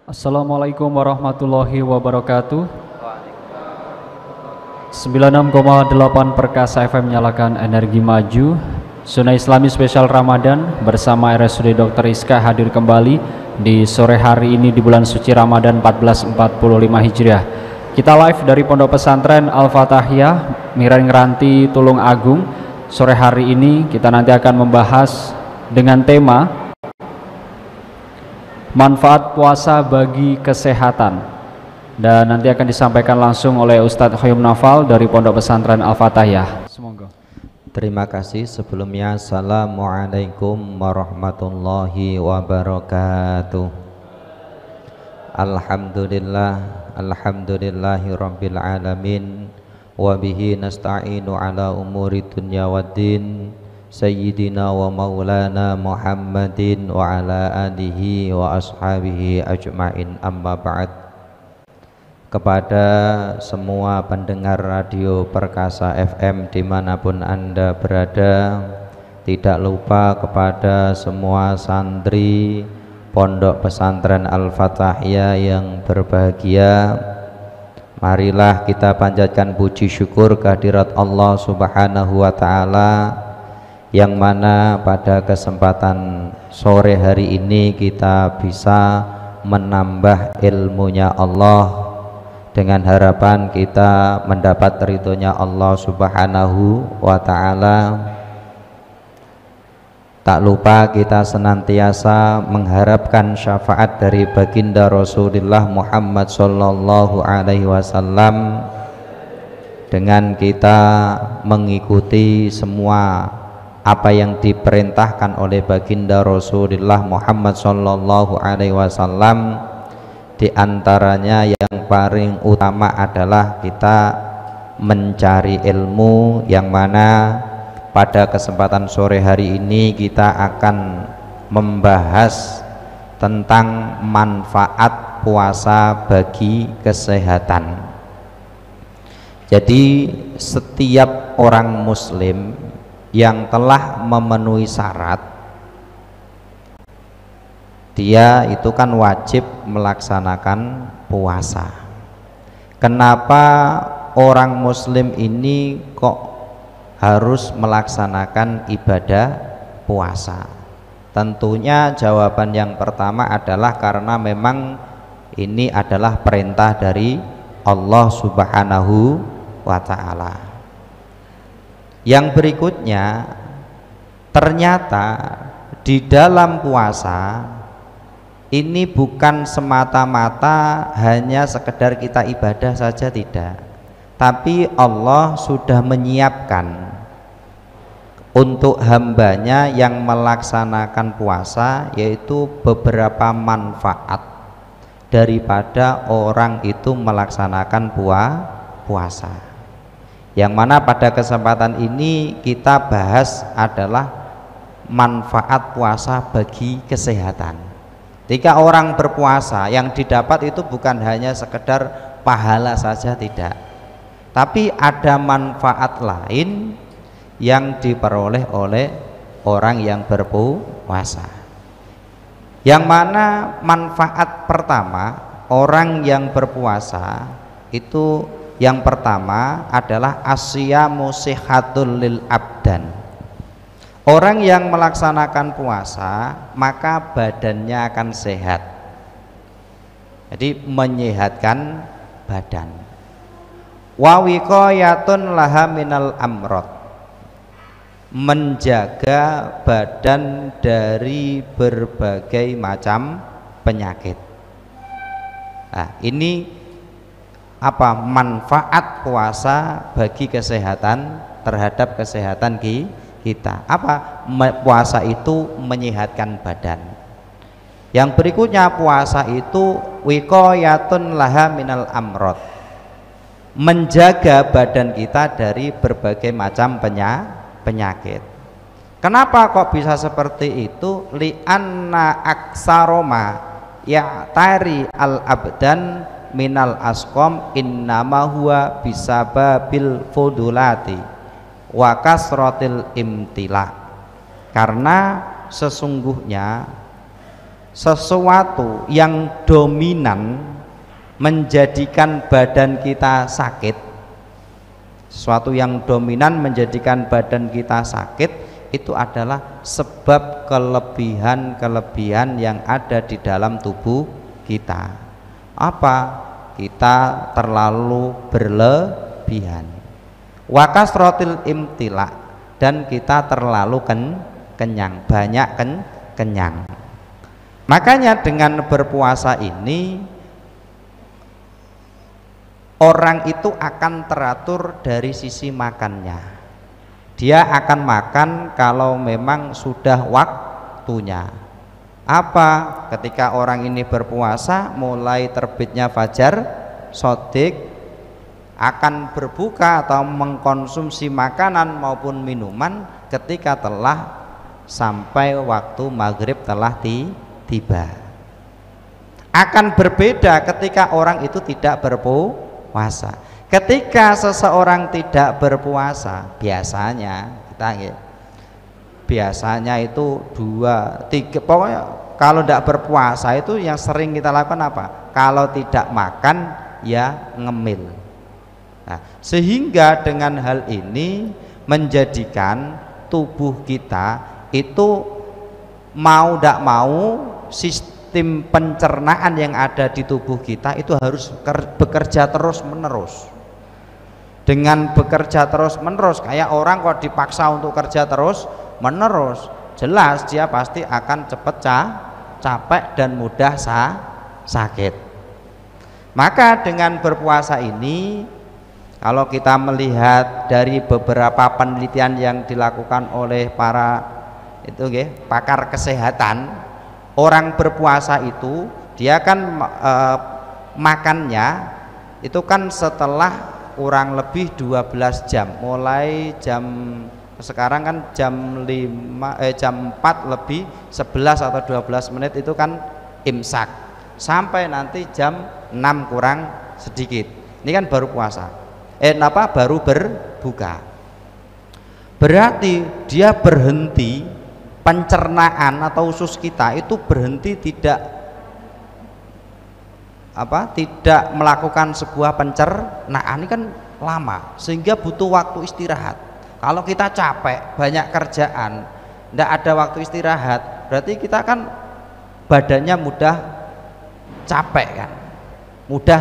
Assalamualaikum warahmatullahi wabarakatuh. 96,8 Perkasa FM nyalakan energi maju. Sunnah Islami spesial Ramadan bersama RSUD Dr. Iska hadir kembali di sore hari ini di bulan suci Ramadan 1445 Hijriah. Kita live dari Pondok Pesantren Al-Fatahiyah Miran Ngranti Tulung Agung. Sore hari ini kita nanti akan membahas dengan tema manfaat puasa bagi kesehatan, dan nanti akan disampaikan langsung oleh Ustadz Khoyum Nafal dari Pondok Pesantren Al-Fatahiyah. Semoga. Terima kasih. Sebelumnya Assalamualaikum warahmatullahi wabarakatuh. Alhamdulillahi rabbil alamin, wabihi nasta'inu ala umuri dunya waddin, Sayyidina wa maulana Muhammadin wa ala alihi wa ashabihi ajma'in, amma ba'd. Kepada semua pendengar radio Perkasa FM dimanapun Anda berada, tidak lupa kepada semua santri Pondok Pesantren Al-Fatahiyah yang berbahagia, marilah kita panjatkan puji syukur kehadirat Allah Subhanahu wa ta'ala, yang mana pada kesempatan sore hari ini kita bisa menambah ilmunya Allah dengan harapan kita mendapat ridhonya Allah Subhanahu wa ta'ala. Tak lupa kita senantiasa mengharapkan syafaat dari baginda Rasulullah Muhammad sallallahu alaihi wasallam dengan kita mengikuti semua apa yang diperintahkan oleh baginda Rasulullah Muhammad sallallahu alaihi wasallam. Di antaranya yang paling utama adalah kita mencari ilmu, yang mana pada kesempatan sore hari ini kita akan membahas tentang manfaat puasa bagi kesehatan. Jadi setiap orang muslim yang telah memenuhi syarat, dia itu kan wajib melaksanakan puasa. Kenapa orang muslim ini kok harus melaksanakan ibadah puasa? Tentunya jawaban yang pertama adalah karena memang ini adalah perintah dari Allah Subhanahu wa ta'ala. Yang berikutnya, ternyata di dalam puasa ini bukan semata-mata hanya sekedar kita ibadah saja, tidak, tapi Allah sudah menyiapkan untuk hambanya yang melaksanakan puasa, yaitu beberapa manfaat daripada orang itu melaksanakan puasa. Yang mana pada kesempatan ini kita bahas adalah manfaat puasa bagi kesehatan. Jika orang berpuasa, yang didapat itu bukan hanya sekedar pahala saja, tidak, tapi ada manfaat lain yang diperoleh oleh orang yang berpuasa. Yang mana manfaat pertama orang yang berpuasa itu, yang pertama adalah asyamu sihatul lil abdan. Orang yang melaksanakan puasa maka badannya akan sehat. Jadi menyehatkan badan. Wa wiqayatun laha minal amrad, menjaga badan dari berbagai macam penyakit. Nah, ini apa manfaat puasa bagi kesehatan, terhadap kesehatan kita? Apa puasa itu menyehatkan badan. Yang berikutnya, puasa itu wiqayatun laha minal amrad, menjaga badan kita dari berbagai macam penyakit. Kenapa kok bisa seperti itu? Li'anna aksaroma ya'tari al-abdan minal asqam innama huwa bisababil fudulati wa kasratil imtila. Karena sesungguhnya sesuatu yang dominan menjadikan badan kita sakit, sesuatu yang dominan menjadikan badan kita sakit itu adalah sebab kelebihan-kelebihan yang ada di dalam tubuh kita. Apa? Kita terlalu berlebihan. Wa kasratil imtila, dan kita terlalu kenyang, banyak kenyang. Makanya dengan berpuasa ini orang itu akan teratur dari sisi makannya. Dia akan makan kalau memang sudah waktunya. Apa? Ketika orang ini berpuasa, mulai terbitnya fajar shadiq, akan berbuka atau mengkonsumsi makanan maupun minuman ketika telah sampai waktu maghrib telah tiba. Akan berbeda ketika orang itu tidak berpuasa. Ketika seseorang tidak berpuasa, biasanya itu 2, 3, pokoknya kalau tidak berpuasa itu yang sering kita lakukan apa? Kalau tidak makan ya ngemil. Nah, sehingga dengan hal ini menjadikan tubuh kita itu mau tidak mau sistem pencernaan yang ada di tubuh kita itu harus bekerja terus menerus. Dengan bekerja terus menerus, kayak orang kok dipaksa untuk kerja terus menerus, jelas dia pasti akan cepat capek dan mudah sakit. Maka dengan berpuasa ini, kalau kita melihat dari beberapa penelitian yang dilakukan oleh para pakar kesehatan, orang berpuasa itu dia kan makannya itu kan setelah kurang lebih 12 jam, mulai jam sekarang kan jam 4 lebih 11 atau 12 menit itu kan imsak, sampai nanti jam 6 kurang sedikit. Ini kan baru puasa. Baru berbuka. Berarti dia berhenti, pencernaan atau usus kita itu berhenti, tidak melakukan sebuah pencernaan. Ini kan lama, sehingga butuh waktu istirahat. Kalau kita capek, banyak kerjaan, tidak ada waktu istirahat, berarti kita kan badannya mudah capek kan, mudah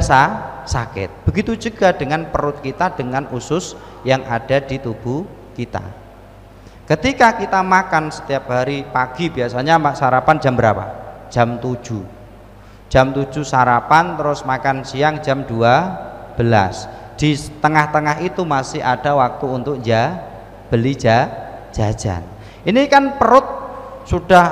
sakit. Begitu juga dengan perut kita, dengan usus yang ada di tubuh kita. Ketika kita makan setiap hari pagi, biasanya sarapan jam berapa? Jam 7. Jam 7 sarapan, terus makan siang jam 12. Di tengah-tengah itu masih ada waktu untuk beli jajan. Ini kan perut sudah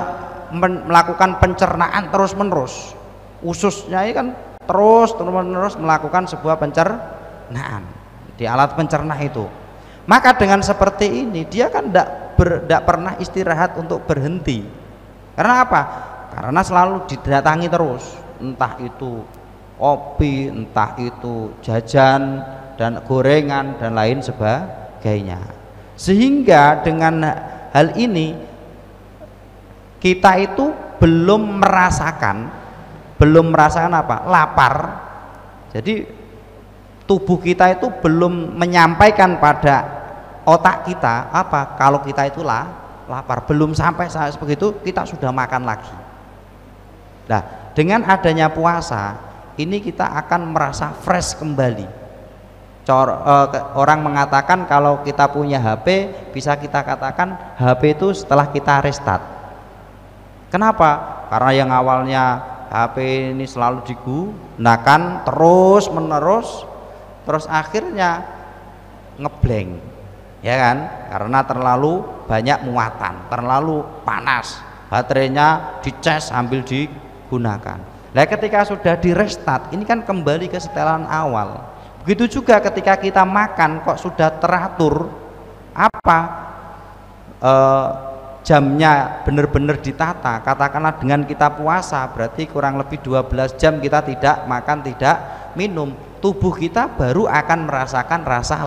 melakukan pencernaan terus menerus, ususnya ini kan terus menerus melakukan sebuah pencernaan di alat pencerna itu. Maka dengan seperti ini dia kan tidak pernah istirahat untuk berhenti. Karena apa? Karena selalu didatangi terus, entah itu kopi, entah itu jajan dan gorengan dan lain sebagainya. Sehingga dengan hal ini kita itu belum merasakan apa? Lapar. Jadi tubuh kita itu belum menyampaikan pada otak kita apa kalau kita itu lapar. Belum sampai saat begitu kita sudah makan lagi. Nah, dengan adanya puasa ini kita akan merasa fresh kembali. Orang mengatakan kalau kita punya HP, bisa kita katakan HP itu setelah kita restart. Kenapa? Karena yang awalnya HP ini selalu digunakan terus menerus, terus akhirnya ngeblank, ya kan? Karena terlalu banyak muatan, terlalu panas, baterainya dicas sambil digunakan. Nah, ketika sudah di restart, ini kan kembali ke setelan awal. Begitu juga ketika kita makan kok sudah teratur, jamnya benar-benar ditata. Katakanlah dengan kita puasa berarti kurang lebih 12 jam kita tidak makan, tidak minum, tubuh kita baru akan merasakan rasa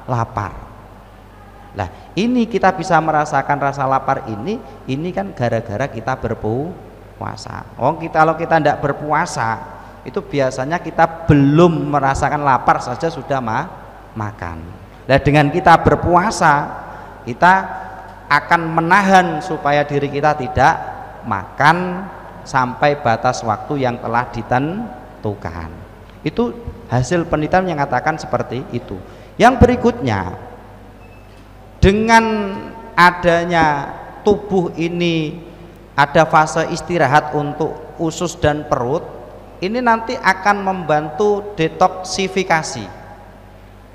lapar. Nah, ini kita bisa merasakan rasa lapar ini kan gara-gara kita puasa. Kalau kita tidak berpuasa itu biasanya kita belum merasakan lapar saja sudah makan. Nah, dengan kita berpuasa kita akan menahan supaya diri kita tidak makan sampai batas waktu yang telah ditentukan. Itu hasil penelitian yang mengatakan seperti itu. Yang berikutnya, dengan adanya tubuh ini ada fase istirahat untuk usus dan perut, ini nanti akan membantu detoksifikasi.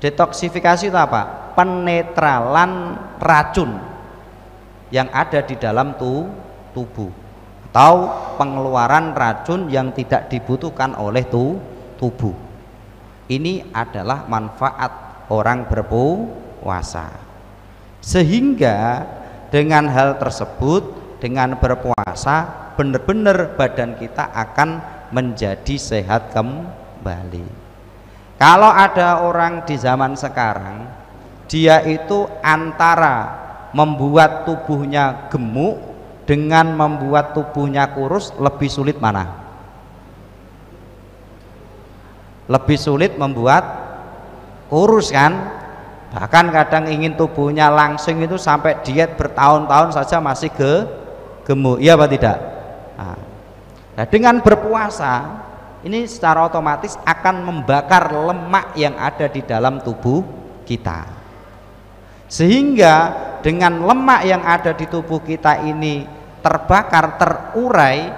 Detoksifikasi itu apa? Penetralan racun yang ada di dalam tubuh, atau pengeluaran racun yang tidak dibutuhkan oleh tubuh. Ini adalah manfaat orang berpuasa. Sehingga dengan hal tersebut, dengan berpuasa, benar-benar badan kita akan menjadi sehat kembali. Kalau ada orang di zaman sekarang, dia itu antara membuat tubuhnya gemuk dengan membuat tubuhnya kurus, lebih sulit mana? Lebih sulit membuat kurus kan? Bahkan kadang ingin tubuhnya langsing itu sampai diet bertahun-tahun saja masih gemuk, iya apa tidak? Nah, dengan berpuasa ini secara otomatis akan membakar lemak yang ada di dalam tubuh kita, sehingga dengan lemak yang ada di tubuh kita ini terbakar, terurai,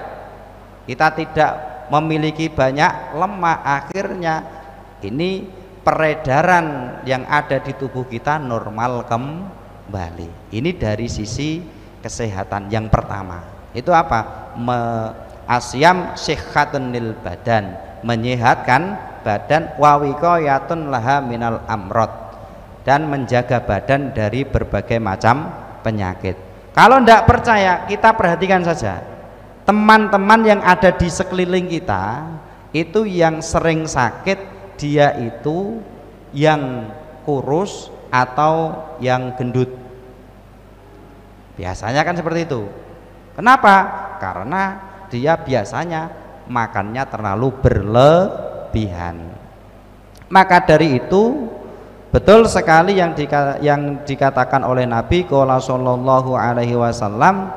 kita tidak memiliki banyak lemak, akhirnya ini peredaran yang ada di tubuh kita normal kembali. Ini dari sisi kesehatan yang pertama. Itu apa? Asyam sihhatun lil badan, menyehatkan badan, wa wiqayatun laha minal amrod, dan menjaga badan dari berbagai macam penyakit. Kalau tidak percaya, kita perhatikan saja teman-teman yang ada di sekeliling kita, itu yang sering sakit dia itu yang kurus atau yang gendut. Biasanya kan seperti itu. Kenapa? Karena dia biasanya makannya terlalu berlebihan. Maka dari itu betul sekali yang dikatakan oleh Nabi sallallahu alaihi wasallam,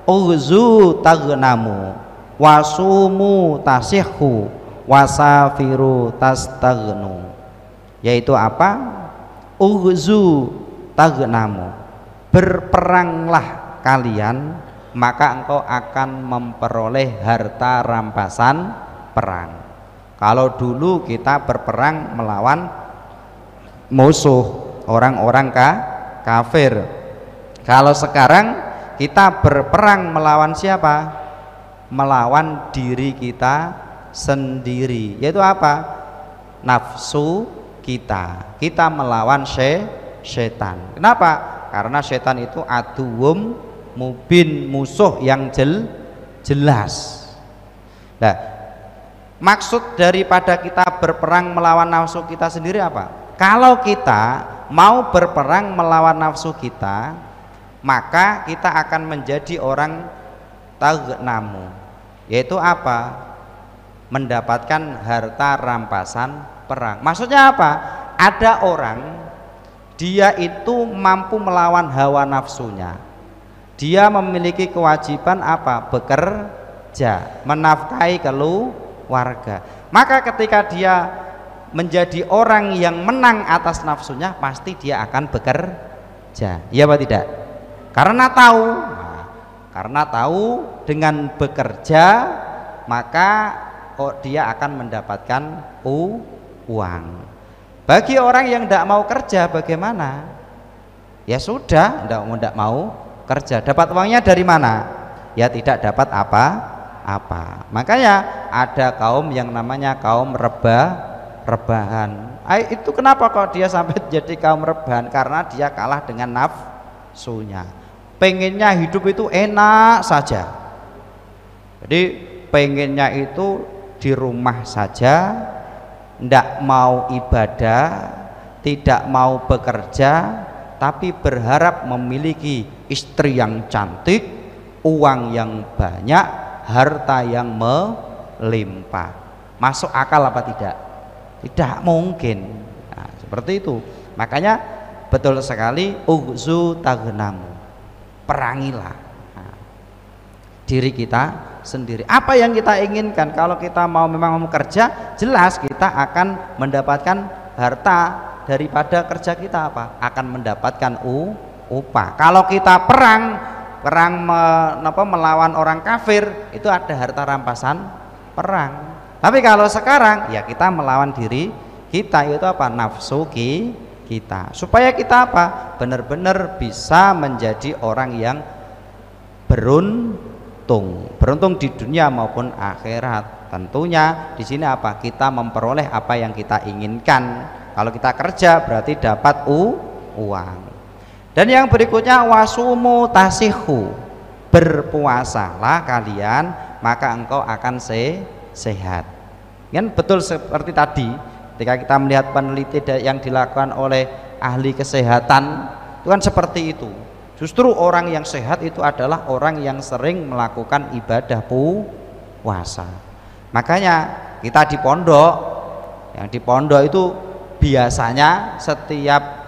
uzu taghnamu wasumu tasihhu wasafiru tastaghnu, yaitu apa? Uzu taghnamu, berperanglah kalian maka engkau akan memperoleh harta rampasan perang. Kalau dulu kita berperang melawan musuh, orang-orang kafir. Kalau sekarang kita berperang melawan siapa? Melawan diri kita sendiri, yaitu apa? Nafsu kita. Kita melawan setan. Kenapa? Karena setan itu aduwum mubin, musuh yang jelas. Nah, maksud daripada kita berperang melawan nafsu kita sendiri apa? Kalau kita mau berperang melawan nafsu kita, maka kita akan menjadi orang taghnamu, yaitu apa? Mendapatkan harta rampasan perang. Maksudnya apa? Ada orang dia itu mampu melawan hawa nafsunya, dia memiliki kewajiban apa? Bekerja, menafkahi keluarga. Maka ketika dia menjadi orang yang menang atas nafsunya, pasti dia akan bekerja, iya apa tidak? Karena tahu dengan bekerja maka dia akan mendapatkan uang. Bagi orang yang tidak mau kerja bagaimana? Ya sudah, tidak mau kerja, dapat uangnya dari mana? Ya tidak dapat apa-apa. Makanya ada kaum yang namanya kaum rebahan. Itu kenapa kok dia sampai jadi kaum rebahan? Karena dia kalah dengan nafsunya. Pengennya hidup itu enak saja. Jadi pengennya itu di rumah saja, tidak mau ibadah, tidak mau bekerja, tapi berharap memiliki istri yang cantik, uang yang banyak, harta yang melimpah. Masuk akal apa tidak? Tidak mungkin. Nah, seperti itu. Makanya betul sekali, ughzu taghnamu, perangilah diri kita sendiri. Apa yang kita inginkan? Kalau kita memang mau kerja, jelas kita akan mendapatkan harta daripada kerja kita, apa? Akan mendapatkan upah. Kalau kita perang melawan orang kafir, itu ada harta rampasan perang. Tapi kalau sekarang ya kita melawan diri kita, itu apa? Nafsu kita. Supaya kita apa? Benar-benar bisa menjadi orang yang beruntung di dunia maupun akhirat. Tentunya di sini apa? Kita memperoleh apa yang kita inginkan. Kalau kita kerja berarti dapat uang. Dan yang berikutnya, wasumu tasihu, berpuasalah kalian maka engkau akan sehat. Kan betul seperti tadi ketika kita melihat penelitian yang dilakukan oleh ahli kesehatan itu kan seperti itu. Justru orang yang sehat itu adalah orang yang sering melakukan ibadah puasa. Makanya kita di pondok, yang di pondok itu biasanya setiap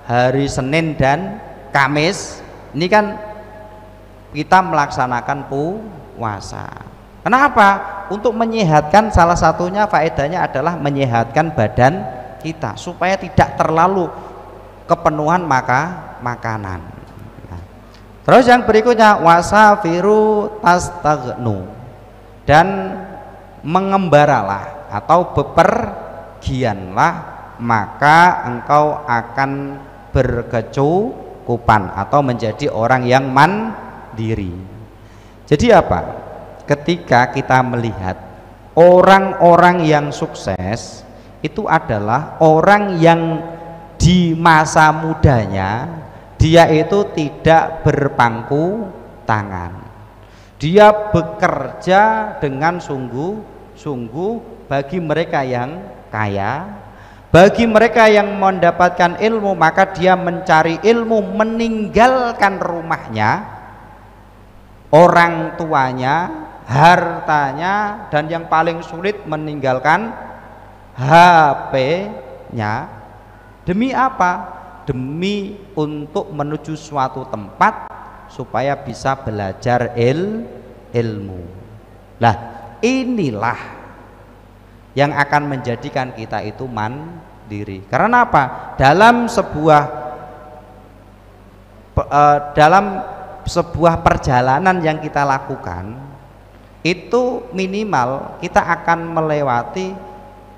hari Senin dan Kamis ini kan kita melaksanakan puasa. Kenapa? Untuk menyehatkan, salah satunya faedahnya adalah menyehatkan badan kita supaya tidak terlalu kepenuhan makanan. Terus yang berikutnya, wasafiru tastaghnu, dan mengembaralah atau bepergianlah maka engkau akan berkecukupan atau menjadi orang yang mandiri. Jadi apa? Ketika kita melihat orang-orang yang sukses itu adalah orang yang di masa mudanya dia itu tidak berpangku tangan, dia bekerja dengan sungguh-sungguh. Bagi mereka yang kaya, bagi mereka yang mendapatkan ilmu, maka dia mencari ilmu, meninggalkan rumahnya, orang tuanya, hartanya, dan yang paling sulit meninggalkan HP-nya. Demi apa? Demi untuk menuju suatu tempat supaya bisa belajar ilmu. Lah, inilah yang akan menjadikan kita itu mandiri. Karena apa? Dalam sebuah perjalanan yang kita lakukan itu minimal kita akan melewati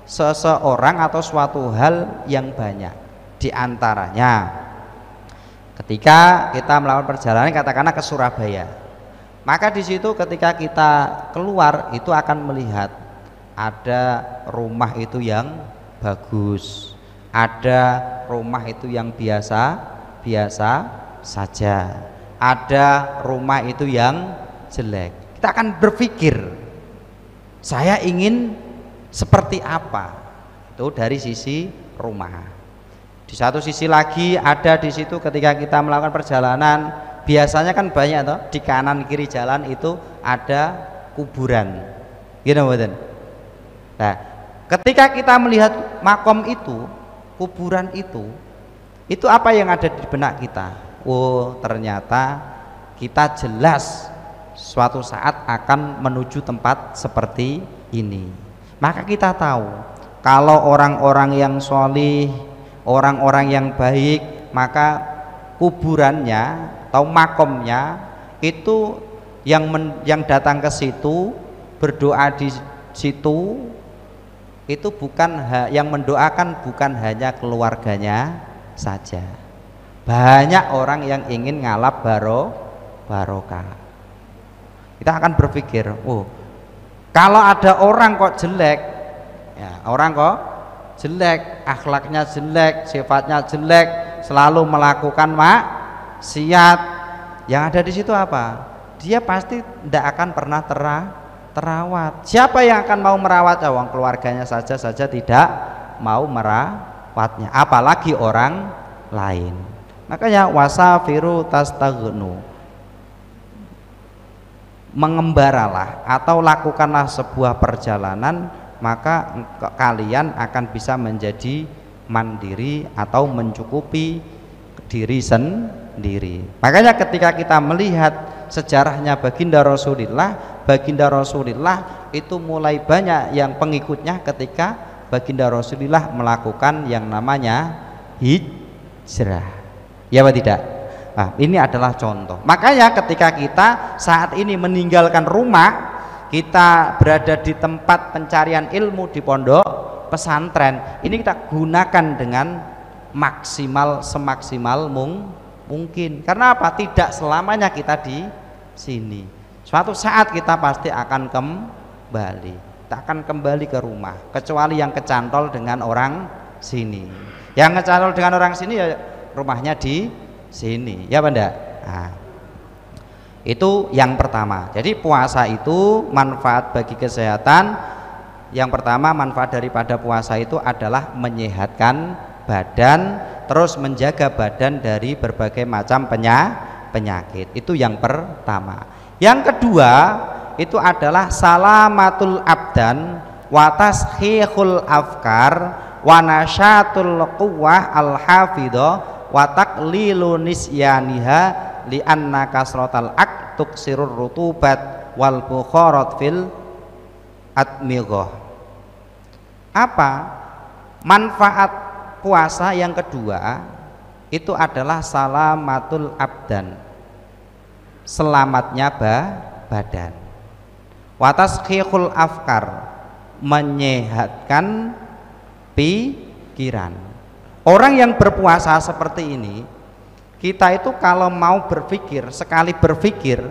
seseorang atau suatu hal yang banyak. Di antaranya ketika kita melakukan perjalanan katakanlah ke Surabaya, maka di situ ketika kita keluar itu akan melihat ada rumah itu yang bagus, ada rumah itu yang biasa saja, ada rumah itu yang jelek. Kita akan berpikir, saya ingin seperti apa? Itu dari sisi rumah. Di satu sisi lagi ada di situ ketika kita melakukan perjalanan, biasanya kan banyak toh, di kanan kiri jalan itu ada kuburan. Gitu betul. Nah, ketika kita melihat makom itu, kuburan itu apa yang ada di benak kita? Oh, ternyata kita jelas suatu saat akan menuju tempat seperti ini. Maka kita tahu kalau orang-orang yang sholih, orang-orang yang baik, maka kuburannya atau makomnya itu yang datang ke situ, berdoa di situ, itu bukan yang mendoakan bukan hanya keluarganya saja. Banyak orang yang ingin ngalap barokah. Kita akan berpikir, oh, kalau ada orang kok jelek, ya orang kok jelek, akhlaknya jelek, sifatnya jelek, selalu melakukan maksiat, yang ada di situ apa? Dia pasti tidak akan pernah terawat. Siapa yang akan mau merawat? Wong keluarganya saja tidak mau merawatnya, apalagi orang lain. Makanya wasafiru tastaghnu, mengembaralah atau lakukanlah sebuah perjalanan, maka kalian akan bisa menjadi mandiri atau mencukupi diri sendiri. Makanya ketika kita melihat sejarahnya baginda Rasulullah itu mulai banyak yang pengikutnya ketika baginda Rasulullah melakukan yang namanya hijrah. Ya apa tidak? Nah, ini adalah contoh. Makanya ketika kita saat ini meninggalkan rumah, kita berada di tempat pencarian ilmu di pondok pesantren, ini kita gunakan dengan maksimal, semaksimal mungkin. Karena apa? Tidak selamanya kita di sini. Suatu saat kita pasti akan kembali. Kita akan kembali ke rumah, kecuali yang kecantol dengan orang sini. Yang kecantol dengan orang sini ya rumahnya di sini, ya Banda. Nah, itu yang pertama. Jadi puasa itu manfaat bagi kesehatan. Yang pertama, manfaat daripada puasa itu adalah menyehatkan badan, terus menjaga badan dari berbagai macam penyakit. Itu yang pertama. Yang kedua, itu adalah salamatul abdan wa tashihul afkar wa nasyatul quwwah al hafidho wa taqlilu nisyaniha li anna kasratal ak tuksirur rutubat wal bukharat fil admighah. Apa manfaat puasa yang kedua? Itu adalah salamatul abdan, selamatnya badan. Wa taskhihul afkar, menyehatkan pikiran. Orang yang berpuasa seperti ini, kita itu kalau mau berpikir, sekali berpikir,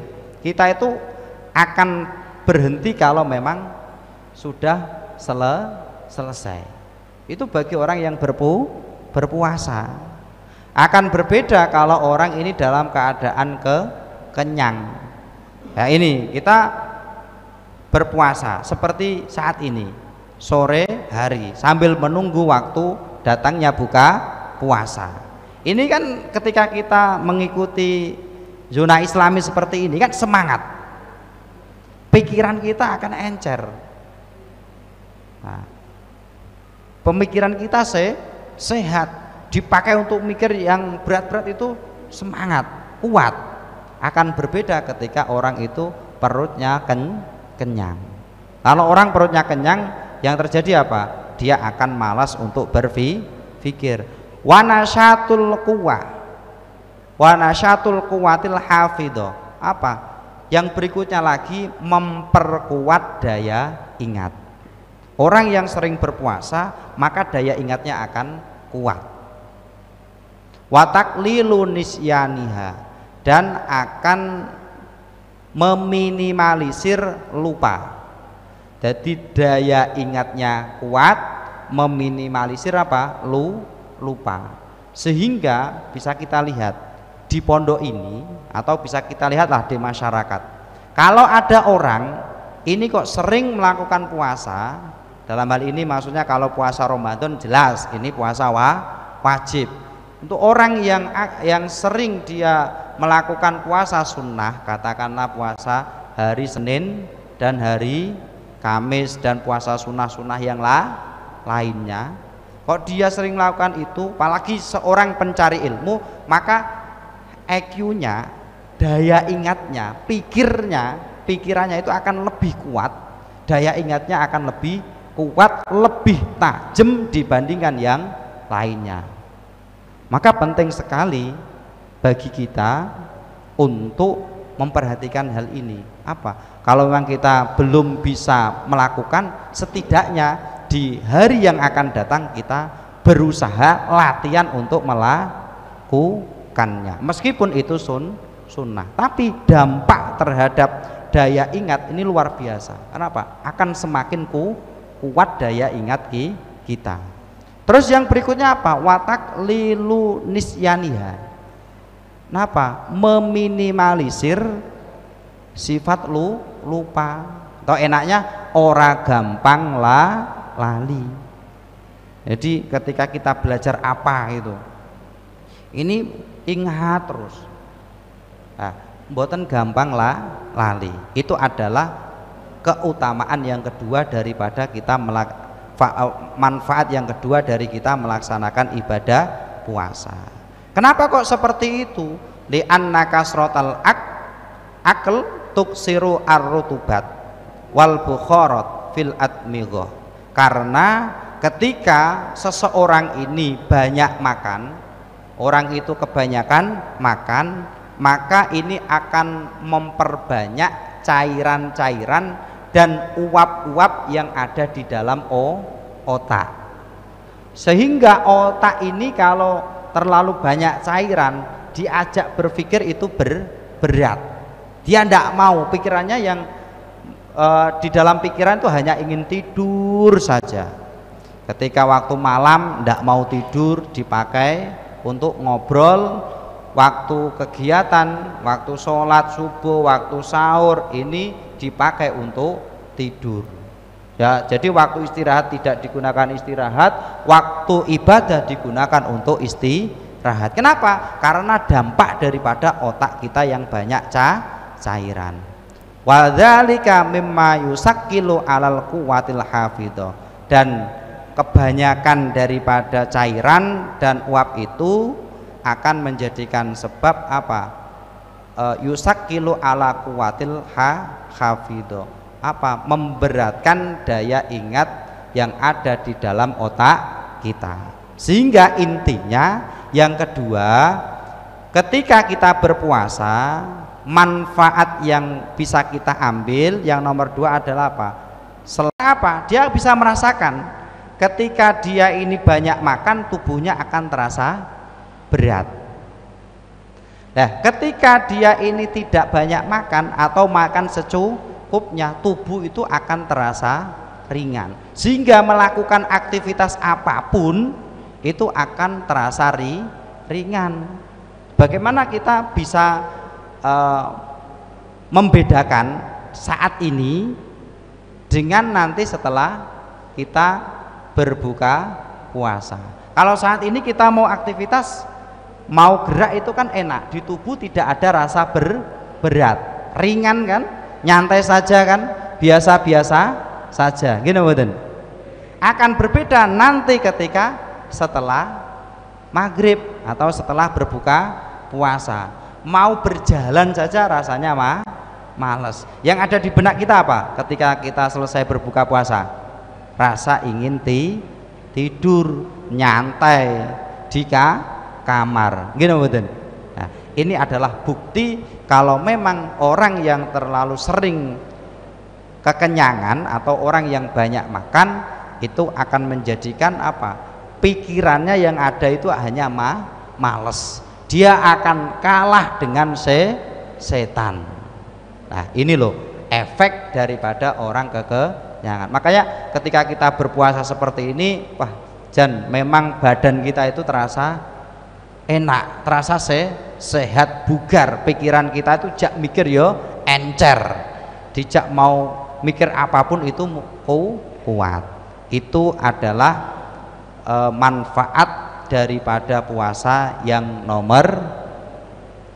kita itu akan berhenti kalau memang sudah selesai. Itu bagi orang yang berpuasa. Akan berbeda kalau orang ini dalam keadaan kenyang. Ya, ini kita berpuasa seperti saat ini, sore hari, sambil menunggu waktu datangnya buka puasa. Ini kan ketika kita mengikuti zona islami seperti ini kan semangat, pikiran kita akan encer. Nah, pemikiran kita sehat, dipakai untuk mikir yang berat-berat itu semangat, kuat. Akan berbeda ketika orang itu perutnya kenyang. Kalau orang perutnya kenyang, yang terjadi apa? Dia akan malas untuk berpikir. Wa nasyatul quwwah, wa nasyatul quwwatil hafidho. Apa? Yang berikutnya lagi, memperkuat daya ingat. Orang yang sering berpuasa, maka daya ingatnya akan kuat. Wa taqlilu nisyaniha, dan akan meminimalisir lupa. Jadi daya ingatnya kuat, meminimalisir apa? Lupa. Sehingga bisa kita lihat di pondok ini, atau bisa kita lihatlah di masyarakat, kalau ada orang ini kok sering melakukan puasa, dalam hal ini maksudnya kalau puasa Ramadan jelas ini puasa wajib. Untuk orang yang sering dia melakukan puasa sunnah, katakanlah puasa hari Senin dan hari Kamis dan puasa sunnah-sunnah yang lainnya, kok dia sering melakukan itu, apalagi seorang pencari ilmu, maka IQ-nya, daya ingatnya, pikirannya itu akan lebih kuat, daya ingatnya akan lebih kuat, lebih tajam dibandingkan yang lainnya. Maka penting sekali bagi kita untuk memperhatikan hal ini. Apa? Kalau memang kita belum bisa melakukan, setidaknya di hari yang akan datang kita berusaha latihan untuk melakukannya. Meskipun itu sunnah, tapi dampak terhadap daya ingat ini luar biasa. Kenapa? Akan semakin kuat daya ingat kita. Terus yang berikutnya apa? Watak lilu nisyaniha. Kenapa? Meminimalisir sifat lupa. Atau enaknya ora gampang lali. Jadi ketika kita belajar apa itu, ini ingat terus. Nah, mboten gampang lali. Itu adalah keutamaan yang kedua daripada kita manfaat yang kedua dari kita melaksanakan ibadah puasa. Kenapa kok seperti itu? Li'anna kasrotal akl tuksiru ar-rutubat wal bukharat fil admighah. Karena ketika seseorang ini banyak makan, orang itu kebanyakan makan, maka ini akan memperbanyak cairan-cairan dan uap-uap yang ada di dalam otak, sehingga otak ini kalau terlalu banyak cairan diajak berpikir itu berat, dia tidak mau, pikirannya yang di dalam pikiran itu hanya ingin tidur saja. Ketika waktu malam tidak mau tidur dipakai untuk ngobrol, waktu kegiatan, waktu sholat subuh, waktu sahur ini dipakai untuk tidur. Ya, jadi waktu istirahat tidak digunakan istirahat, waktu ibadah digunakan untuk istirahat. Kenapa? Karena dampak daripada otak kita yang banyak cairan. Wa dzalika mimma yusakkilu 'alal quwwatil hafidhah. Dan kebanyakan daripada cairan dan uap itu akan menjadikan sebab apa? Yusakkilu 'ala quwwatil hafidhah. Apa? Memberatkan daya ingat yang ada di dalam otak kita. Sehingga intinya yang kedua, ketika kita berpuasa, manfaat yang bisa kita ambil yang nomor dua adalah apa? Selain apa? Dia bisa merasakan ketika dia ini banyak makan, tubuhnya akan terasa berat. Nah, ketika dia ini tidak banyak makan atau makan secukupnya, tubuh itu akan terasa ringan, sehingga melakukan aktivitas apapun itu akan terasa ringan. Bagaimana kita bisa membedakan saat ini dengan nanti setelah kita berbuka puasa? Kalau saat ini kita mau aktivitas, mau gerak itu kan enak, di tubuh tidak ada rasa berat, ringan kan, nyantai saja kan, biasa-biasa saja, gini betul. Akan berbeda nanti ketika setelah maghrib atau setelah berbuka puasa. Mau berjalan saja rasanya males. Yang ada di benak kita apa? Ketika kita selesai berbuka puasa, rasa ingin tidur, nyantai di kamar, gini betul. Nah, ini adalah bukti kalau memang orang yang terlalu sering kekenyangan atau orang yang banyak makan itu akan menjadikan apa? Pikirannya yang ada itu hanya males. Dia akan kalah dengan setan. Nah, ini loh efek daripada orang kekenyangan. Makanya ketika kita berpuasa seperti ini, wah, Jan, memang badan kita itu terasa enak, terasa sehat, bugar. Pikiran kita itu jak mikir yo encer, dijak mau mikir apapun itu kuat. Itu adalah manfaat daripada puasa yang nomor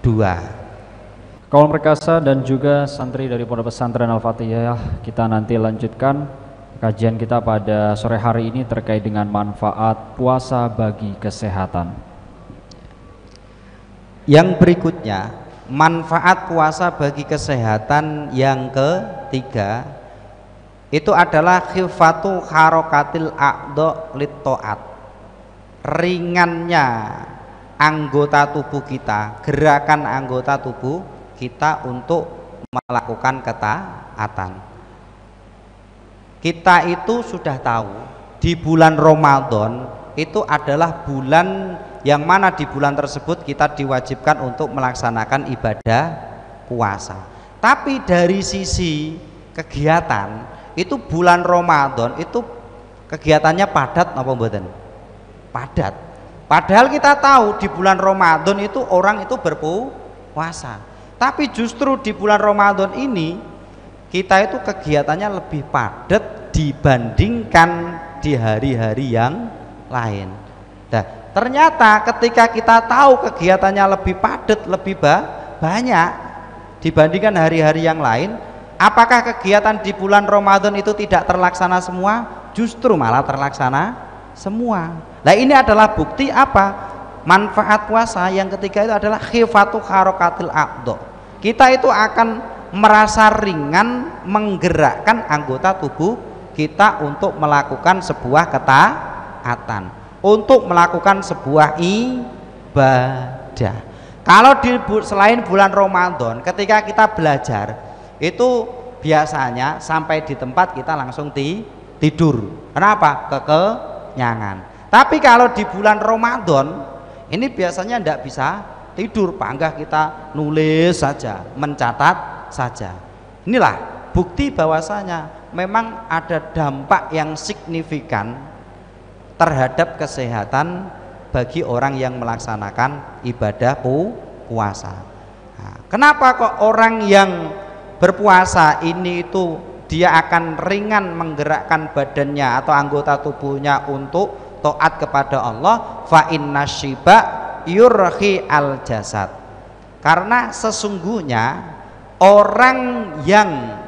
2. Kaum perkasa dan juga santri dari Pondok Pesantren Al-Fatihah, kita nanti lanjutkan kajian kita pada sore hari ini terkait dengan manfaat puasa bagi kesehatan. Yang berikutnya, manfaat puasa bagi kesehatan yang ketiga itu adalah khifatu harokatil a'dha lit-ta'at. Ringannya anggota tubuh kita, gerakan anggota tubuh kita untuk melakukan ketaatan. Kita itu sudah tahu di bulan Ramadan itu adalah bulan yang mana di bulan tersebut kita diwajibkan untuk melaksanakan ibadah puasa. Tapi dari sisi kegiatan itu bulan Ramadan itu kegiatannya padat apa mboten? Padat. Padahal kita tahu di bulan Ramadan itu orang itu berpuasa. Tapi justru di bulan Ramadan ini kita itu kegiatannya lebih padat dibandingkan di hari-hari yang lain. Nah, ternyata ketika kita tahu kegiatannya lebih padat, lebih banyak, dibandingkan hari-hari yang lain. Apakah kegiatan di bulan Ramadan itu tidak terlaksana semua? Justru malah terlaksana semua. Nah ini adalah bukti apa? Manfaat puasa yang ketiga itu adalah khifatu harokatil aqdo. Kita itu akan merasa ringan menggerakkan anggota tubuh kita untuk melakukan sebuah ketaatan, untuk melakukan sebuah ibadah. Kalau selain bulan Ramadan, ketika kita belajar itu biasanya sampai di tempat kita langsung tidur. Kenapa? Kekenyangan. Tapi kalau di bulan Ramadan ini biasanya tidak bisa tidur, panggah kita nulis saja, mencatat saja. Inilah bukti bahwasanya memang ada dampak yang signifikan terhadap kesehatan bagi orang yang melaksanakan ibadah puasa. Nah, kenapa kok orang yang berpuasa ini itu dia akan ringan menggerakkan badannya atau anggota tubuhnya untuk taat kepada Allah? Fa inna syiba yurhi al jasad. Karena sesungguhnya orang yang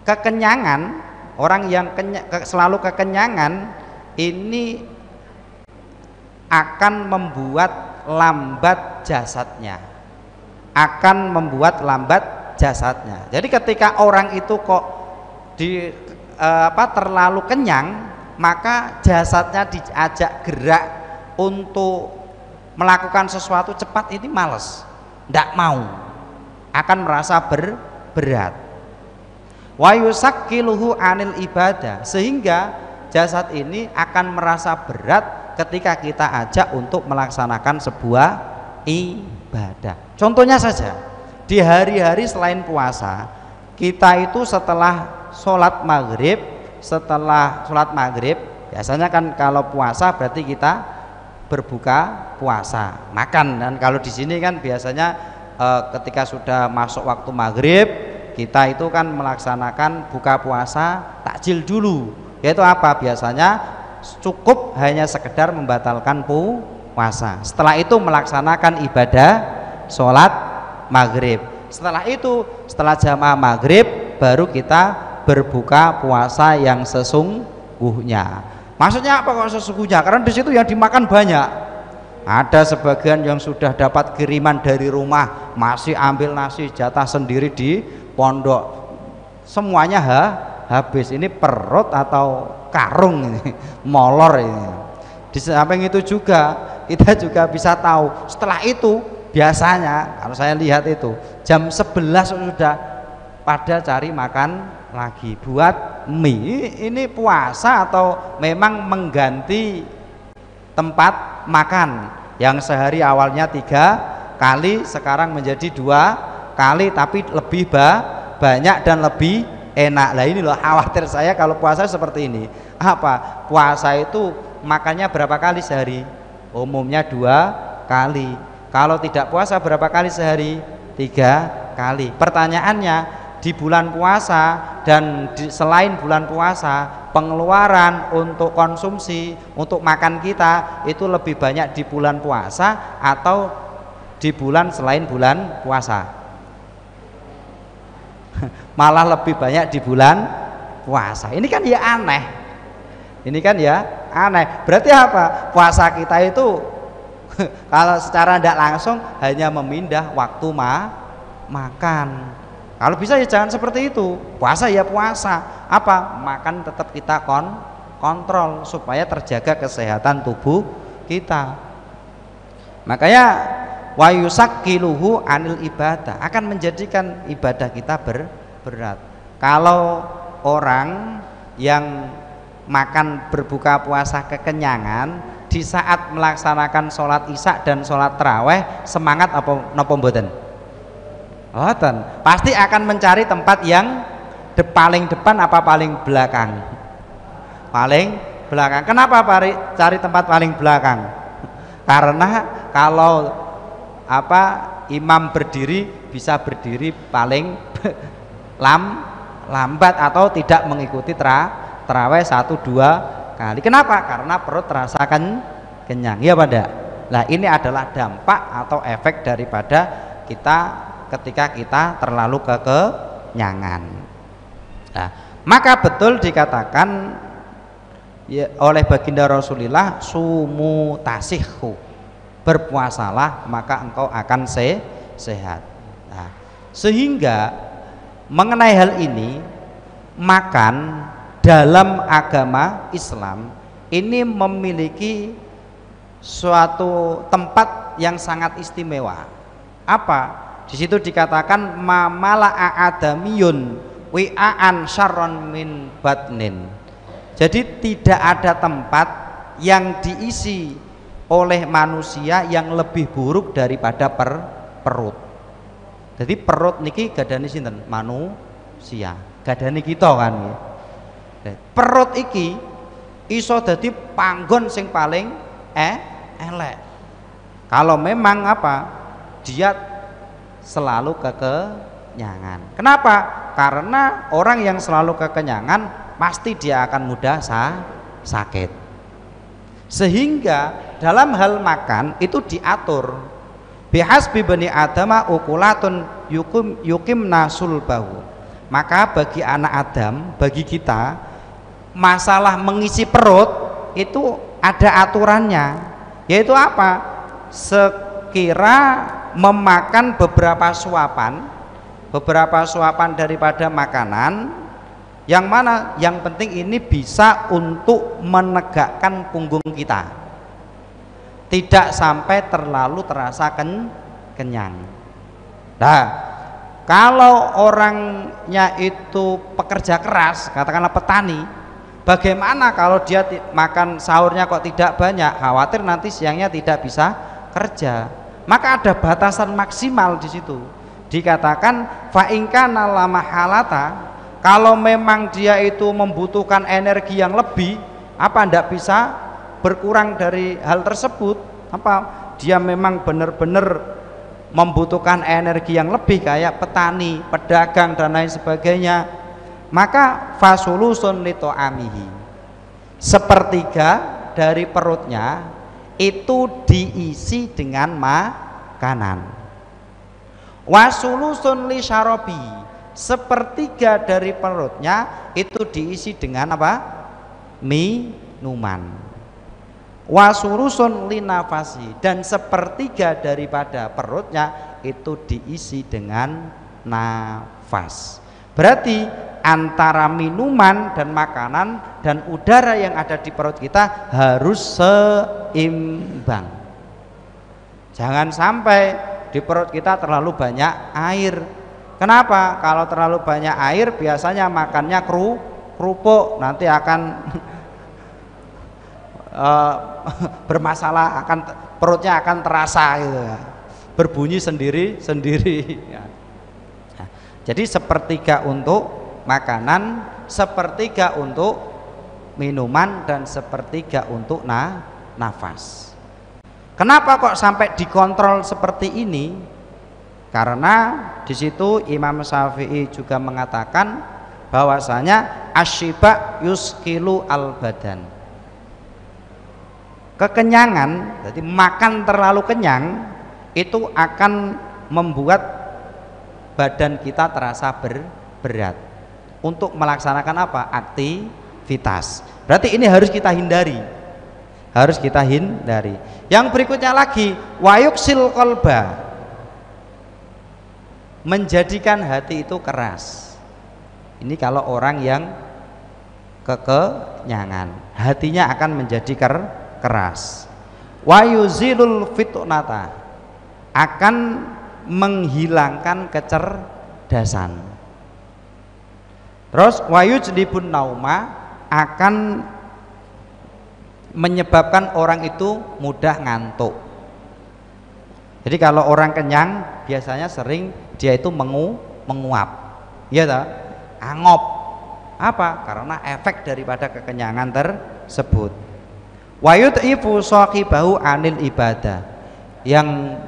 kekenyangan, orang yang selalu kekenyangan ini akan membuat lambat jasadnya, akan membuat lambat jasadnya. Jadi ketika orang itu kok terlalu kenyang, maka jasadnya diajak gerak untuk melakukan sesuatu cepat ini malas, tidak mau, akan merasa berat. Wa yusakkiluhu anil ibadah, sehingga jasad ini akan merasa berat ketika kita ajak untuk melaksanakan sebuah ibadah. Contohnya saja, di hari-hari selain puasa, kita itu setelah sholat maghrib, biasanya kan kalau puasa berarti kita berbuka puasa, makan. Dan kalau di sini kan biasanya ketika sudah masuk waktu maghrib, kita itu kan melaksanakan buka puasa takjil dulu, yaitu apa? Biasanya cukup hanya sekedar membatalkan puasa. Setelah itu melaksanakan ibadah sholat maghrib. Setelah itu, setelah jamaah maghrib, baru kita berbuka puasa yang sesungguhnya. Maksudnya apa kok sesungguhnya? Karena di situ yang dimakan banyak. Ada sebagian yang sudah dapat kiriman dari rumah, masih ambil nasi jatah sendiri di pondok. Semuanya habis. Ini perut atau karung ini, molor ini. Di samping itu juga kita juga bisa tahu, setelah itu biasanya kalau saya lihat itu jam 11 sudah pada cari makan lagi buat mie. Ini puasa atau memang mengganti tempat makan yang sehari awalnya 3 kali sekarang menjadi 2 kali, tapi lebih banyak dan lebih enak. Lah ini loh khawatir saya kalau puasa seperti ini. Apa? Puasa itu makannya berapa kali sehari? Umumnya 2 kali. Kalau tidak puasa berapa kali sehari? 3 kali. Pertanyaannya, di bulan puasa dan selain bulan puasa, pengeluaran untuk konsumsi, untuk makan kita itu lebih banyak di bulan puasa atau di bulan selain bulan puasa? Malah lebih banyak di bulan puasa. Ini kan ya aneh. Ini kan ya aneh. Berarti apa? Puasa kita itu kalau secara tidak langsung hanya memindah waktu makan. Kalau bisa ya jangan seperti itu. Puasa ya puasa. Apa? Makan tetap kita kontrol supaya terjaga kesehatan tubuh kita. Makanya wa yusakkiluhu anil ibadah, akan menjadikan ibadah kita berat. Kalau orang yang makan berbuka puasa kekenyangan di saat melaksanakan sholat isya dan sholat taraweh, semangat apa napa mboten? Mboten. Pasti akan mencari tempat yang paling depan apa paling belakang? Paling belakang. Kenapa cari tempat paling belakang? Karena kalau imam berdiri bisa berdiri paling lambat atau tidak mengikuti taraweh 1-2 kali. Kenapa? Karena perut terasa kenyang. Ya pada. Nah ini adalah dampak atau efek daripada kita ketika kita terlalu kekenyangan. Nah, maka betul dikatakan ya, oleh baginda Rasulullah, sumu tasihhu, berpuasalah maka engkau akan sehat. Nah, sehingga mengenai hal ini, makan dalam agama Islam ini memiliki suatu tempat yang sangat istimewa. Apa? Di situ dikatakan mamala'a adamiyun wi'aan syarron min batnin. Jadi tidak ada tempat yang diisi oleh manusia yang lebih buruk daripada perut. Jadi perut niki gadani sinten? Manusia. Gadani kita kan ya. Perut iki iso dadi panggon sing paling elek. Kalau memang apa? Dia selalu kekenyangan. Kenapa? Karena orang yang selalu kekenyangan pasti dia akan mudah sakit. Sehingga dalam hal makan itu diatur. Bihasbi bani adama ukulatun yukim nasul bahu. Maka bagi anak Adam, bagi kita, masalah mengisi perut itu ada aturannya. Yaitu apa? Sekira memakan beberapa suapan daripada makanan, yang mana yang penting ini bisa untuk menegakkan punggung kita, tidak sampai terlalu terasa kenyang. Nah, kalau orangnya itu pekerja keras, katakanlah petani, bagaimana kalau dia makan sahurnya kok tidak banyak, khawatir nanti siangnya tidak bisa kerja. Maka ada batasan maksimal di situ. Dikatakan fa in kana la mahalata, kalau memang dia itu membutuhkan energi yang lebih, apa ndak bisa berkurang dari hal tersebut? Apa dia memang benar-benar membutuhkan energi yang lebih kayak petani, pedagang dan lain sebagainya, maka fasulusun lito'amihi, sepertiga dari perutnya itu diisi dengan makanan. Wasulusun li syarobi, sepertiga dari perutnya itu diisi dengan apa? Minuman. Wasurusun li nafasi, dan sepertiga daripada perutnya itu diisi dengan nafas. Berarti antara minuman dan makanan dan udara yang ada di perut kita harus seimbang. Jangan sampai di perut kita terlalu banyak air. Kenapa? Kalau terlalu banyak air biasanya makannya kerupuk, nanti akan bermasalah, akan perutnya akan terasa gitu ya, berbunyi sendiri ya. Nah, jadi sepertiga untuk makanan, sepertiga untuk minuman, dan sepertiga untuk nafas. Kenapa kok sampai dikontrol seperti ini? Karena di situ Imam Syafi'i juga mengatakan bahwasanya asyiba yuskilu al badan. Kekenyangan, jadi makan terlalu kenyang itu akan membuat badan kita terasa berat untuk melaksanakan apa? Aktivitas. Berarti ini harus kita hindari. Harus kita hindari. Yang berikutnya lagi, wayuksil qalba, menjadikan hati itu keras. Ini kalau orang yang kekenyangan, hatinya akan menjadi keras. Wayuzilul fitnata, akan menghilangkan kecerdasan. Terus wayujlibun nauma, akan menyebabkan orang itu mudah ngantuk. Jadi kalau orang kenyang biasanya sering dia itu menguap, ya toh? Angop. Apa? Karena efek daripada kekenyangan tersebut. Wayud'ifu shaqibahu anil ibadah. Yang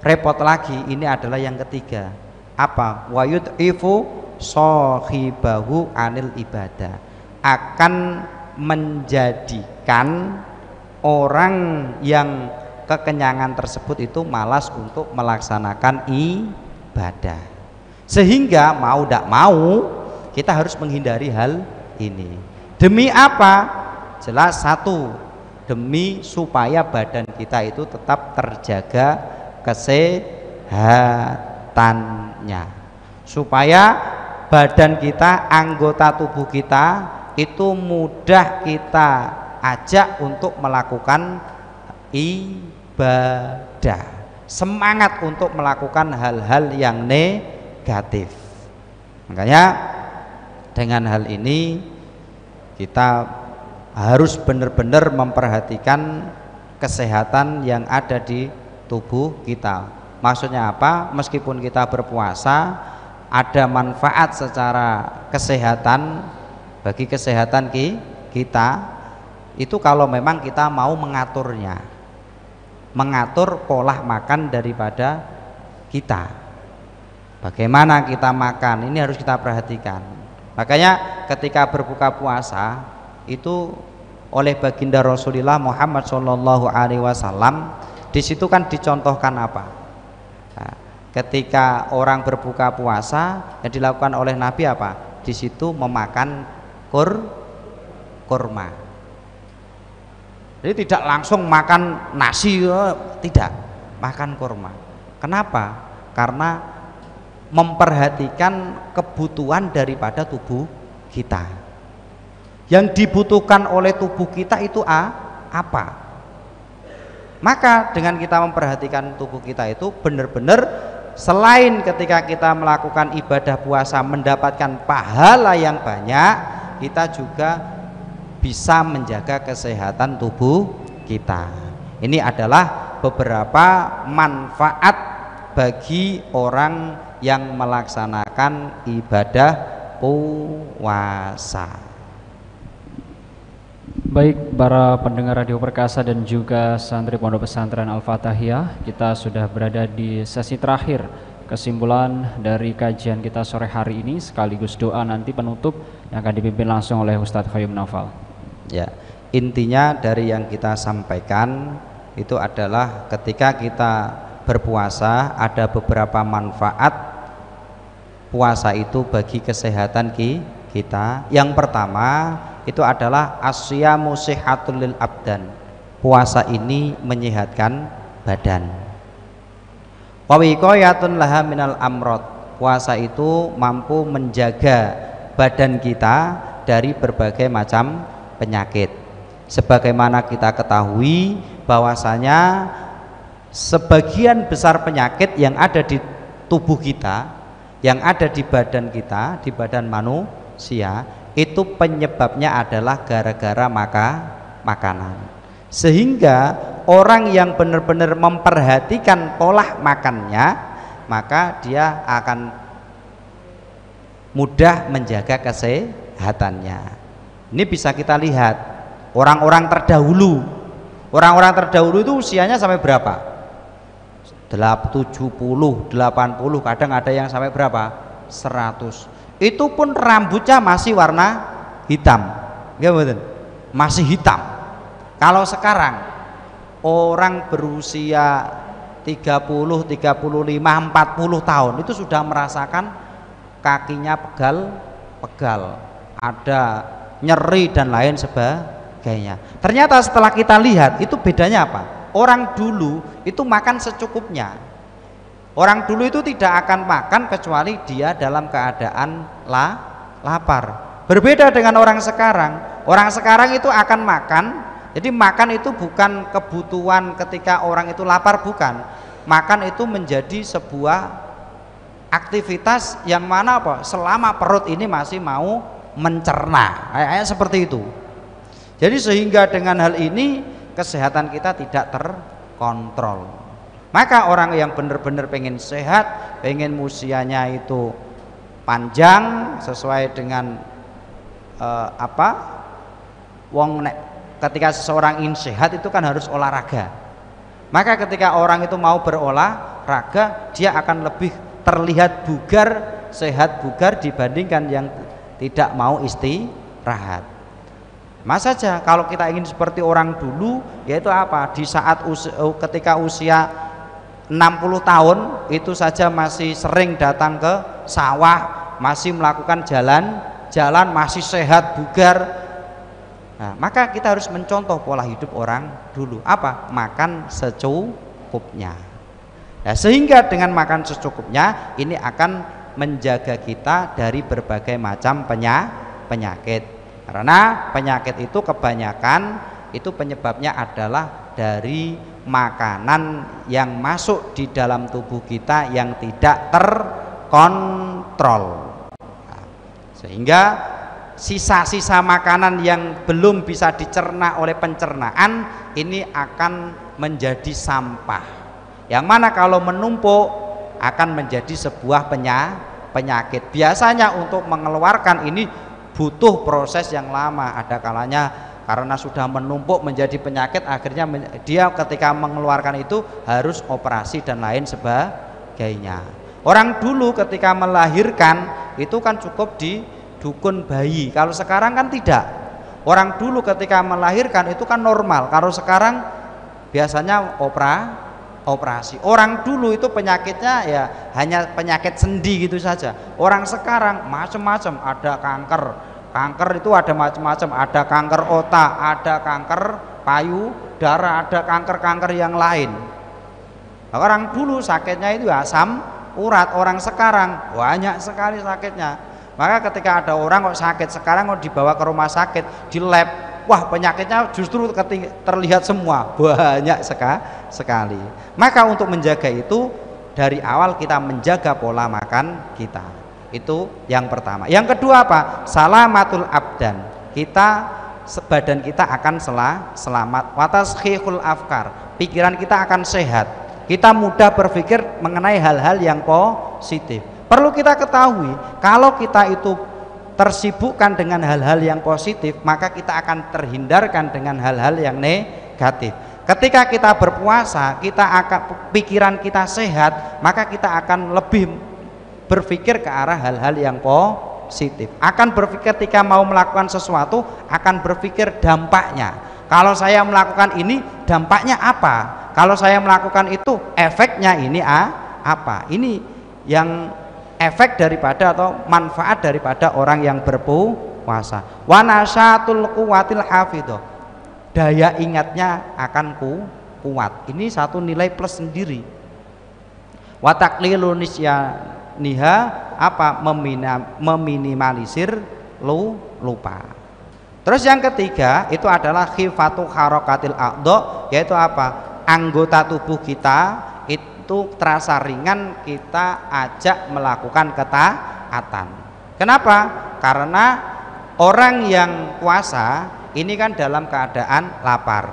repot lagi ini adalah yang ketiga. Apa? Wayud'ifu shaqibahu anil ibadah, akan menjadikan orang yang kekenyangan tersebut itu malas untuk melaksanakan ibadah. Sehingga mau tidak mau kita harus menghindari hal ini. Demi apa? Jelas satu, demi supaya badan kita itu tetap terjaga kesehatannya, supaya badan kita, anggota tubuh kita itu mudah kita ajak untuk melakukan ibadah, semangat untuk melakukan hal-hal yang negatif. Makanya dengan hal ini kita harus benar-benar memperhatikan kesehatan yang ada di tubuh kita. Maksudnya apa? Meskipun kita berpuasa, ada manfaat secara kesehatan bagi kesehatan kita itu kalau memang kita mau mengaturnya, mengatur pola makan daripada kita. Bagaimana kita makan, ini harus kita perhatikan. Makanya ketika berbuka puasa itu oleh baginda Rasulullah Muhammad SAW, di situ kan dicontohkan apa? Nah, ketika orang berbuka puasa yang dilakukan oleh Nabi apa? Di situ memakan kurma. Jadi tidak langsung makan nasi, tidak, makan kurma. Kenapa? Karena memperhatikan kebutuhan daripada tubuh kita. Yang dibutuhkan oleh tubuh kita itu apa? Maka dengan kita memperhatikan tubuh kita itu benar-benar, selain ketika kita melakukan ibadah puasa mendapatkan pahala yang banyak, kita juga bisa menjaga kesehatan tubuh kita. Ini adalah beberapa manfaat bagi orang yang melaksanakan ibadah puasa. Baik, para pendengar Radio Perkasa dan juga santri Pondok Pesantren Al-Fatahiyah, kita sudah berada di sesi terakhir kesimpulan dari kajian kita sore hari ini, sekaligus doa nanti penutup yang akan dipimpin langsung oleh Ustadz Qayyum Naufal. Ya, intinya dari yang kita sampaikan itu adalah ketika kita berpuasa ada beberapa manfaat puasa itu bagi kesehatan kita. Yang pertama itu adalah asyamu sihatul lil abdan. Puasa ini menyehatkan badan. Wa wiqayatun laha minal amrad. Puasa itu mampu menjaga badan kita dari berbagai macam penyakit. Sebagaimana kita ketahui bahwasanya sebagian besar penyakit yang ada di tubuh kita, yang ada di badan kita, di badan manusia, itu penyebabnya adalah gara-gara makanan. Sehingga orang yang benar-benar memperhatikan pola makannya, maka dia akan mudah menjaga kesehatannya. Ini bisa kita lihat orang-orang terdahulu. Orang-orang terdahulu itu usianya sampai berapa? 70, 80, kadang ada yang sampai berapa? 100. Itu pun rambutnya masih warna hitam, ya betul, masih hitam. Kalau sekarang orang berusia 30, 35, 40 tahun itu sudah merasakan kakinya pegal, ada nyeri dan lain sebagainya. Ternyata setelah kita lihat itu bedanya apa? Orang dulu itu makan secukupnya. Orang dulu itu tidak akan makan kecuali dia dalam keadaan lapar. Berbeda dengan orang sekarang. Orang sekarang itu akan makan. Jadi makan itu bukan kebutuhan ketika orang itu lapar, bukan. Makan itu menjadi sebuah aktivitas yang mana apa? Selama perut ini masih mau mencerna. Kayak seperti itu. Jadi sehingga dengan hal ini kesehatan kita tidak terkontrol. Maka orang yang benar-benar pengen sehat, pengen usianya itu panjang sesuai dengan ketika seseorang ingin sehat itu kan harus olahraga. Maka ketika orang itu mau berolahraga, dia akan lebih terlihat bugar, sehat bugar dibandingkan yang tidak mau istirahat. Mas saja kalau kita ingin seperti orang dulu, yaitu apa? Di saat ketika usia 60 tahun itu saja masih sering datang ke sawah, masih melakukan jalan, masih sehat, bugar. Nah, maka kita harus mencontoh pola hidup orang dulu. Apa? Makan secukupnya. Nah, sehingga dengan makan secukupnya ini akan menjaga kita dari berbagai macam penyakit. Karena penyakit itu kebanyakan itu penyebabnya adalah dari makanan yang masuk di dalam tubuh kita yang tidak terkontrol. Nah, sehingga sisa-sisa makanan yang belum bisa dicerna oleh pencernaan ini akan menjadi sampah, yang mana kalau menumpuk akan menjadi sebuah penyakit. Biasanya untuk mengeluarkan ini butuh proses yang lama. Ada kalanya karena sudah menumpuk menjadi penyakit, akhirnya dia ketika mengeluarkan itu harus operasi dan lain sebagainya. Orang dulu ketika melahirkan itu kan cukup di dukun bayi. Kalau sekarang kan tidak. Orang dulu ketika melahirkan itu kan normal. Kalau sekarang biasanya operasi. Orang dulu itu penyakitnya ya hanya penyakit sendi gitu saja. Orang sekarang macam-macam, ada kanker itu ada macam-macam, ada kanker otak, ada kanker payudara, ada kanker yang lain. Orang dulu sakitnya itu asam urat, orang sekarang banyak sekali sakitnya. Maka ketika ada orang kok sakit sekarang kok dibawa ke rumah sakit, di lab, wah penyakitnya justru terlihat semua, banyak sekali. Maka untuk menjaga itu dari awal kita menjaga pola makan kita. Itu yang pertama. Yang kedua apa? Salamatul abdan. Badan kita akan selamat. Watashihul afkar. Pikiran kita akan sehat. Kita mudah berpikir mengenai hal-hal yang positif. Perlu kita ketahui, kalau kita itu tersibukkan dengan hal-hal yang positif, maka kita akan terhindarkan dengan hal-hal yang negatif. Ketika kita berpuasa, pikiran kita sehat, maka kita akan lebih berpikir ke arah hal-hal yang positif. Akan berpikir ketika mau melakukan sesuatu, akan berpikir dampaknya. Kalau saya melakukan ini, dampaknya apa? Kalau saya melakukan itu, efeknya ini apa? Ini yang efek daripada atau manfaat daripada orang yang berpuasa. Wa nasyatul quwwatil hafidho. Daya ingatnya akan kuat. Ini satu nilai plus sendiri. Wa taqlilu niha apa? Meminimalisir lupa. Terus yang ketiga itu adalah khifatu harakatil a'dha, yaitu apa? Anggota tubuh kita itu terasa ringan, kita ajak melakukan ketaatan. Kenapa? Karena orang yang puasa ini kan dalam keadaan lapar.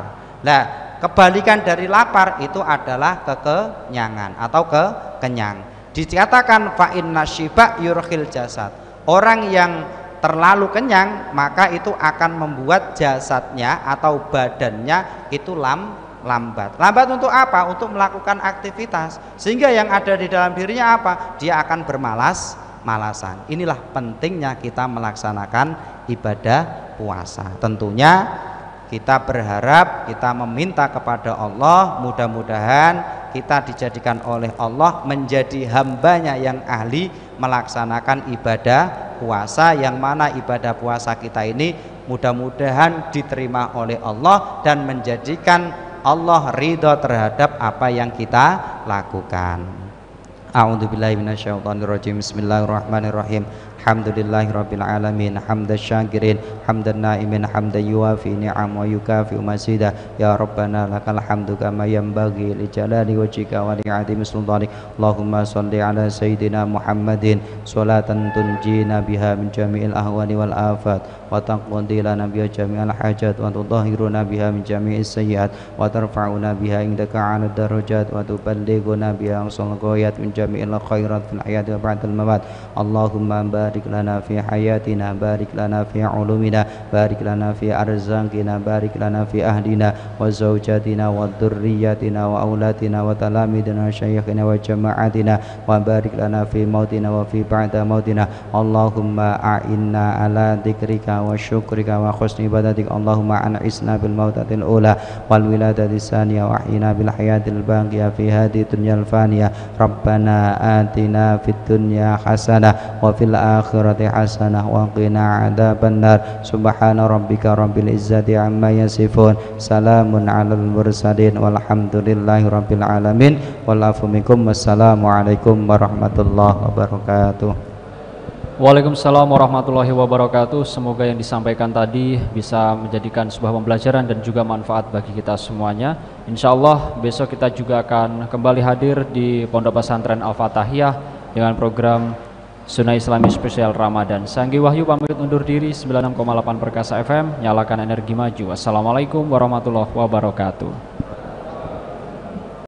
Nah, kebalikan dari lapar itu adalah kekenyangan atau kekenyang. Dikatakan fa inna syiba yurkhil jasad. Orang yang terlalu kenyang maka itu akan membuat jasadnya atau badannya itu lambat. Lambat untuk apa? Untuk melakukan aktivitas. Sehingga yang ada di dalam dirinya apa? Dia akan bermalas-malasan. Inilah pentingnya kita melaksanakan ibadah puasa. Tentunya kita berharap, kita meminta kepada Allah, mudah-mudahan kita dijadikan oleh Allah menjadi hambanya yang ahli melaksanakan ibadah puasa, yang mana ibadah puasa kita ini mudah-mudahan diterima oleh Allah dan menjadikan Allah ridho terhadap apa yang kita lakukan. A'udzubillahi minasyaitonirrajim. Bismillahirrahmanirrahim. Alhamdulillahirabbil alamin, hamdan syakirin, hamdan naimin, hamdan yuwafi ni'am wa yukafi masida. Ya Rabbana lakal hamdu kama yanbaghi li jalali wajhika wa li 'azimi sultanik. Allahumma shalli ala sayyidina Muhammadin sholatan tunjina biha min jami'il ahwali wal afat wa taqdi lana biha jami'al hajat wa tudahhiruna biha min jami'is sayyi'at wa tarfa'una biha indaka 'ala darajat wa tuballighuna biha aqsal ghayat min jami'il khairat fil hayati wa ba'dal mamat. Allahumma barik lana fi hayatina, barik lana fi ulumina, barik lana fi arzaqina, barik lana fi ahlina wa zawjatina wa dhurriyyatina wa aulatina wa talamidina syayikhina wa jama'atina wa barik lana fi mautina wa fi ba'da mautina. Allahumma a'inna ala dzikrika wa syukrika wa husni ibadatik. Allahumma an'isna bil mautatil ula wal wiladatis saniyah wa ahyina bil hayatil baqiyah fi hadhihi dunyal faniyah. Rabbana atina fid dunya hasanah wa fil akhirati hasanah wa qina adzabannar. Subhana rabbika rabbil izzati amma yasifun, salamun alal mursalin walhamdulillahi rabbil alamin. Walafu minkum. Wassalamualaikum warahmatullahi wabarakatuh. Waalaikumsalam warahmatullahi wabarakatuh. Semoga yang disampaikan tadi bisa menjadikan sebuah pembelajaran dan juga manfaat bagi kita semuanya. Insya Allah besok kita juga akan kembali hadir di Pondok Pesantren Al-Fatahiyah dengan program Sunnah Islami Spesial Ramadan. Sanggi Wahyu pamit undur diri. 96,8 Perkasa FM, nyalakan energi maju. Wassalamualaikum warahmatullahi wabarakatuh.